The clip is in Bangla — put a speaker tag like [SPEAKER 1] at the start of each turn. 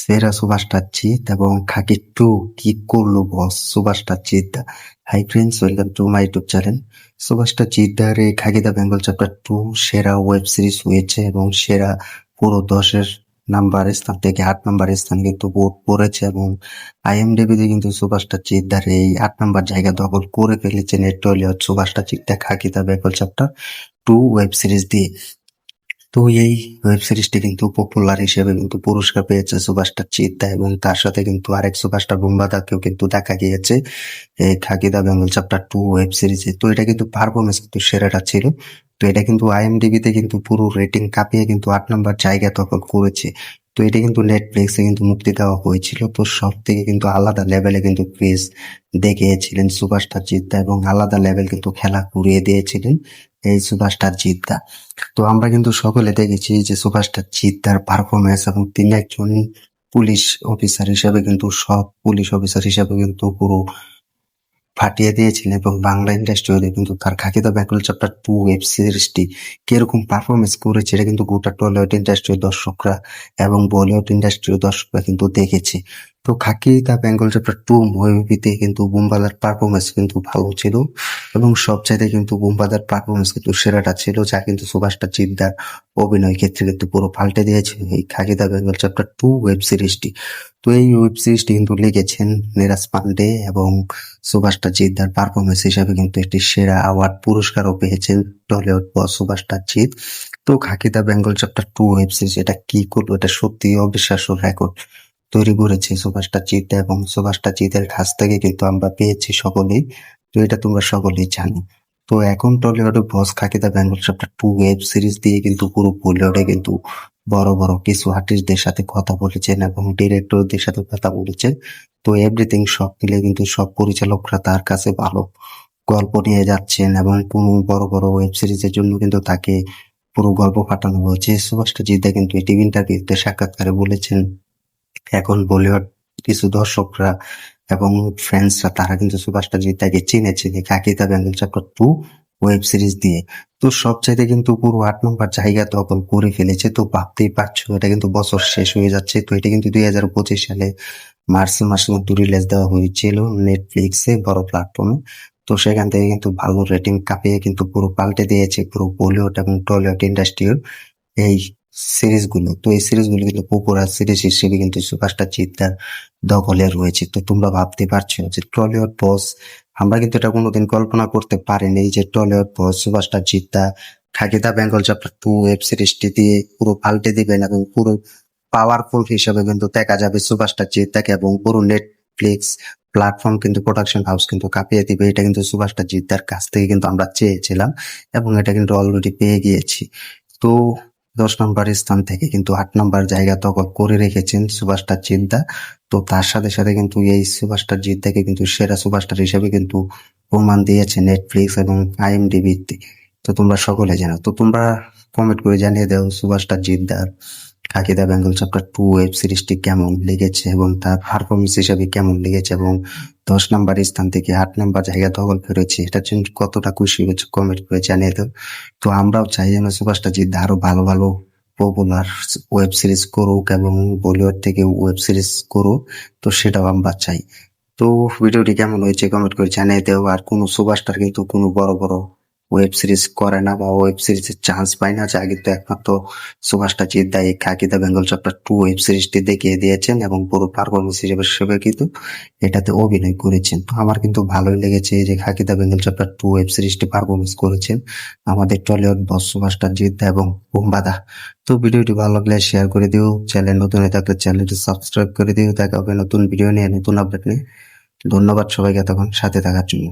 [SPEAKER 1] সেরা সুপারস্টার জিৎ এবং খাকি টু কি করলো boss superstar Jeet. Hi friends, welcome to my YouTube channel. Superstar জিদ্দার এই খাকি দা বেঙ্গল চ্যাপ্টার 2 সেরা ওয়েব সিরিজ হয়েছে এবং সেরা পুরো 10-এর নাম্বার স্থান থেকে 8 নাম্বার স্থান কিন্তু ভোট পড়েছে এবং আইএমডিবিতে কিন্তু সুপারস্টার জিদ্দার এই 8 নাম্বার জায়গা দখল করে ফেলেছেন এই টলিউড সুপারস্টার জিদ্দা খাকি দা বেঙ্গল চ্যাপ্টার 2 ওয়েব সিরিজ দিয়ে। তো এই ওয়েব সিরিজটি কিন্তু পপুলার হিসেবে কিন্তু পুরস্কার পেয়েছে সুপারস্টার চিত্তা এবং তার সাথে কিন্তু আরেক সুপারস্টার বুম্বাদাকেও কিন্তু দেখা গিয়েছে এই খাকি দা বেঙ্গল চ্যাপ্টার 2 ওয়েব সিরিজে। তো এটা কিন্তু পারফরমেন্স কিন্তু সেরাটা ছিল। তো এটা কিন্তু আইএমডিবিতে কিন্তু পুরো রেটিং কাঁপিয়ে কিন্তু 8 নম্বর জায়গা দখল করেছে। তো এটা কিন্তু নেটফ্লিক্সে কিন্তু মুক্তি দেওয়া হয়েছিল। তো সব থেকে কিন্তু আলাদা লেভেলে কিন্তু ক্রেজ দেখিয়েছিলেন সুপারস্টার জিদ্দা এবং আলাদা লেভেল কিন্তু খেলা ঘুরিয়ে দিয়েছিলেন এই সুপারস্টার জিদ্দা। তো আমরা কিন্তু সকলে দেখেছি যে সুপারস্টার জিদ্দার পারফরমেন্স এবং তিনি একজন পুলিশ অফিসার হিসেবে কিন্তু সব পুলিশ অফিসার হিসেবে কিন্তু পুরো ফাটিয়ে দিয়েছেন এবং বাংলা ইন্ডাস্ট্রিতে কিন্তু তার খাকি দা বেঙ্গল চ্যাপ্টার 2 ওয়েব সিরিজটি কিরকম পারফরমেন্স করেছে এটা কিন্তু গোটা টলিউড ইন্ডাস্ট্রির দর্শকরা এবং বলিউড ইন্ডাস্ট্রির দর্শকরা কিন্তু দেখেছে। তো খাকি দা বেঙ্গল চ্যাপ্টার 2 মুভিতে কিন্তু বুম্বাদার পারফরমেন্স কিন্তু ভালো ছিল এবং সবচাইতে কিন্তু বুম্বাদার পারফরমেন্স কিন্তু সেরাটা ছিল, যা কিন্তু সুপারস্টার জিদ্দার অভিনয় ক্ষেত্রে কিন্তু পুরো পাল্টে দিয়েছিল এই খাকি দা বেঙ্গল চ্যাপ্টার 2 ওয়েব সিরিজটি। তো এই ওয়েব সিরিজটি কিন্তু লিখেছেন নীরাজ পান্ডে এবং সুপারস্টার জিদ্দার পারফরমেন্স হিসাবে কিন্তু একটি সেরা অ্যাওয়ার্ড পুরস্কারও পেয়েছেন টলিউড বস সুপারস্টার জিৎ। তো খাকি দা বেঙ্গল চ্যাপ্টার 2 ওয়েব সিরিজ এটা কি করলো, এটা সত্যি অবিশ্বাস্য রেকর্ড তৈরি করেছে সুপারস্টার জিৎ এবং সুপারস্টার জিতের কাছ থেকে কিন্তু আমরা পেয়েছি সকলেই। তো এটা তোমরা সকলেই জানো। তো এখন টলিউডে বস খাকি দা বেঙ্গল চ্যাপ্টার 2 ওয়েব সিরিজ দিয়ে কিন্তু পুরো বলিউডে কিন্তু বড় বড় কিছু আর্টিস্টদের সাথে কথা বলেছেন এবং ডিরেক্টরদের সাথে কথা বলেছেন। তো এভরিথিং সব মিলে কিন্তু সব পরিচালকরা তার কাছে ভালো গল্প নিয়ে যাচ্ছেন এবং কোনো বড় বড় ওয়েব সিরিজের জন্য কিন্তু তাকে পুরো গল্প পাঠানো হয়েছে। সুভাষটা জিদ্দা কিন্তু এই টিভি ইন্টারভিউতে সাক্ষাৎকারে বলেছেন এখন বলিউড কিছু দর্শকরা এবং ফ্যান্সরা তারা কিন্তু সুভাষটা জিদ্দাকে চিনেছে যে খাকি দা বেঙ্গল চ্যাপ্টার 2 ওয়েব সিরিজ দিয়ে। তো সবচাইতে কিন্তু পুরো 8 নম্বর জায়গা দখল করে ফেলেছে। তো ভাবতেই পারছো এটা কিন্তু বছর শেষ হয়ে যাচ্ছে। তো এটা কিন্তু 2025 সালে মার্চ মাসে কিন্তু রিলিজ দেওয়া হয়েছিল নেটফ্লিক্সে বড় প্ল্যাটফর্মে। তো সেখান থেকে কিন্তু ভালো রেটিং কাঁপিয়ে কিন্তু পুরো পাল্টে দিয়েছে পুরো বলিউড এবং টলিউড ইন্ডাস্ট্রির এই সিরিজগুলো। তো এই সিরিজগুলো কিন্তু পপুলার সিরিজ হিসেবে কিন্তু সুপারস্টার জিদ্দার দখলে রয়েছে। তো তোমরা ভাবতে পারছো যে টলিউড বস, আমরা কিন্তু এটা কোনোদিন কল্পনা করতে পারিনি যে টলিউড বস সুপারস্টার জিদ্দা খাকি দা বেঙ্গল চ্যাপ্টার 2 ওয়েব সিরিজটি দিয়ে পুরো পাল্টে দিবেন এবং পুরো পাওয়ারফুল হিসেবে কিন্তু দেখা যাবে সুপারস্টার জিদ্দাকে এবং পুরো নেটফ্লিক্স প্ল্যাটফর্ম কিন্তু প্রোডাকশন হাউস কিন্তু কাঁপিয়ে দিবে। এটা কিন্তু সুপারস্টার জিদ্দার কাছ থেকে কিন্তু আমরা চেয়েছিলাম এবং এটা কিন্তু অলরেডি পেয়ে গিয়েছি। তো 10 নম্বর স্থান থেকে কিন্তু 8 নম্বর জায়গা দখল করে রেখেছেন সুপারস্টার জিদ্দা। তো তার সাথে সাথে কিন্তু এই সুপারস্টার জিদ্দাকে কিন্তু সেরা সুপারস্টার হিসেবে কিন্তু প্রমাণ দিয়েছে নেটফ্লিক্স এবং আইএমডিবিতে। তো তোমরা সকলে জানো। তো তোমরা কমেন্ট করে জানিয়ে দাও সুপারস্টার জিদ্দার খাকি দা বেঙ্গল চ্যাপ্টার 2 ওয়েব সিরিজটি কেমন লেগেছে এবং তার পারফরমেন্স হিসেবে কেমন লেগেছে এবং 10 নম্বর স্থান থেকে 8 নম্বর জায়গা দখল করেছে এটার জন্য কতটা খুশি হয়েছে কমেন্ট করে জানিয়ে দাও। তো আমরাও চাই যেন সুপারস্টার জিদ্দা আরো ভালো ভালো পপুলার ওয়েব সিরিজ করুক এবং বলিউড থেকে ওয়েব সিরিজ করুক। তো সেটাও আমরা চাই। তো ভিডিওটি কেমন হয়েছে কমেন্ট করে জানিয়ে দাও। আর কোনো সুপারস্টার কিন্তু কোনো বড় বড় ওয়েব সিরিজ করে না বা ওয়েব সিরিজের চান্স পায় না, যা কিন্তু একমাত্র সুপারস্টার জিদ্দা এই খাকি দা বেঙ্গল চ্যাপ্টার 2 ওয়েব সিরিজটি দেখিয়ে দিয়েছেন এবং পুরো পারফরমেন্স হিসেবে কিন্তু এটাতে অভিনয় করেছেন। তো আমার কিন্তু ভালোই লেগেছে যে খাকি দা বেঙ্গল চ্যাপ্টার 2 ওয়েব সিরিজটি পারফরমেন্স করেছেন আমাদের টলিউড বস সুপারস্টার জিদ্দা এবং বুম্বাদা। তো ভিডিওটি ভালো লাগলে শেয়ার করে দিও, চ্যানেল নতুন হয়ে থাকলে চ্যানেলটি সাবস্ক্রাইব করে দিও। দেখা হবে নতুন ভিডিও নিয়ে, নতুন আপডেট নিয়ে। ধন্যবাদ সবাইকে এতক্ষণ সাথে থাকার জন্য।